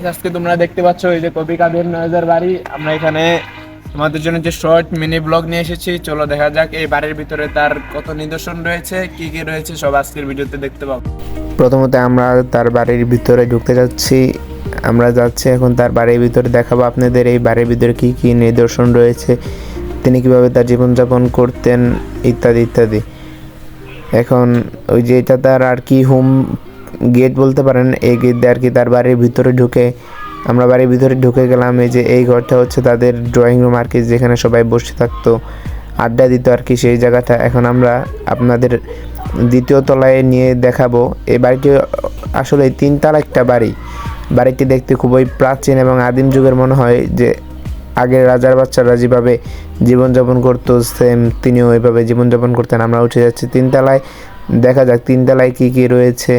আজকে তোমরা দেখতে পাচ্ছ এই যে কবি কাদের নয়জার বাড়ি। আমরা এখানে তোমাদের জন্য যে শর্ট মিনি ব্লগ নিয়ে এসেছি, চলো দেখা যাক এই বাড়ির ভিতরে তার কত নিদর্শন রয়েছে, কি কি রয়েছে সব আজকের ভিডিওতে দেখতে পাবো। প্রথমত আমরা তার বাড়ির ভিতরে ঢুকতে যাচ্ছি। আমরা যাচ্ছি এখন তার বাড়ির ভিতরে, দেখাবো আপনাদের এই বাড়ির ভিতরে কি কি নিদর্শন রয়েছে, তিনি কিভাবে তার জীবনযাপন করতেন ইত্যাদি ইত্যাদি। এখন ওই যে এটা তার আর কি হোম গেট বলতে পারেন, এই গেট দিয়ে আর কি তার বাড়ির ভিতরে ঢুকে আমরা বাড়ির ভিতরে ঢুকে গেলাম। এই যে এই ঘরটা হচ্ছে তাদের ড্রয়িং রুম আর কি, যেখানে সবাই বসে থাকতো, আড্ডা দিত আর কি সেই জায়গাটা। এখন আমরা আপনাদের দ্বিতীয় তলায় নিয়ে দেখাবো। এই বাড়িটি আসলে তিনতলা একটা বাড়ি। বাড়িটি দেখতে খুবই প্রাচীন এবং আদিম যুগের মনে হয়, যে আগের রাজার বাচ্চারা যেভাবে জীবনযাপন করতো সেম তিনিও ওইভাবে জীবনযাপন করতেন। আমরা উঠে যাচ্ছি তিনতলায়, দেখা যাক তিনতলায় কী কী রয়েছে।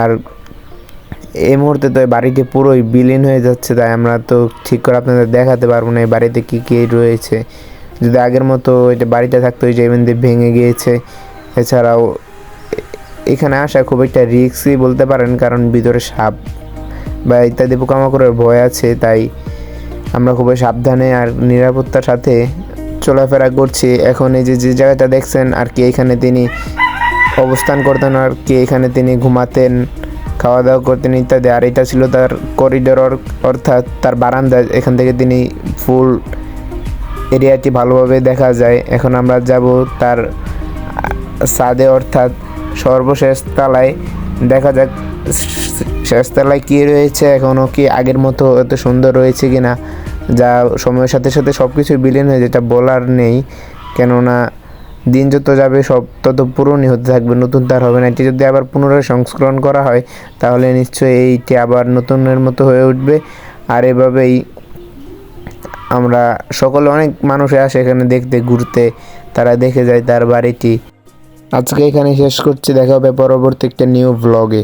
আর এই মুহূর্তে তো এই বাড়িটি পুরোই বিলীন হয়ে যাচ্ছে, তাই আমরা তো ঠিক করে আপনাদের দেখাতে পারবো না এই বাড়িতে কী কী রয়েছে। যদি আগের মতো এটা বাড়িটা থাকতো, ওই যে এমনি ভেঙে গিয়েছে। এছাড়াও এখানে আসা খুব একটা রিস্কই বলতে পারেন, কারণ ভিতরে সাপ বা ইত্যাদি পোকামাকড়ের ভয় আছে, তাই আমরা খুবই সাবধানে আর নিরাপত্তার সাথে চলাফেরা করছি। এখন এই যে যে জায়গাটা দেখছেন আর কি, এখানে তিনি অবস্থান করতেন আর কি, এখানে তিনি ঘুমাতেন, খাওয়া দাওয়া করতেন ইত্যাদি। আর এটা ছিল তার করিডোর, অর্থাৎ তার বারান্দা, এখান থেকে তিনি ফুল এরিয়াটি ভালোভাবে দেখা যায়। এখন আমরা যাব তার ছাদে, অর্থাৎ সর্বশেষ তলায়, দেখা যাক শেষ তলায় কী রয়েছে, এখনও কি আগের মতো এত সুন্দর রয়েছে কি না, যা সময়ের সাথে সাথে সব কিছুই বিলীন হয়ে, যেটা বলার নেই। কেননা দিন যত যাবে সব তত পুরনই হতে থাকবে, নতুন তার হবে না। এটি যদি আবার পুনরায় সংস্করণ করা হয় তাহলে নিশ্চয়ই এইটি আবার নতুনের মতো হয়ে উঠবে। আর এভাবেই আমরা সকলে, অনেক মানুষ আসে এখানে দেখতে, ঘুরতে, তারা দেখে যায় তার বাড়িটি। আজকে এখানে শেষ করছি, দেখা হবে পরবর্তী একটা নিউ ব্লগে।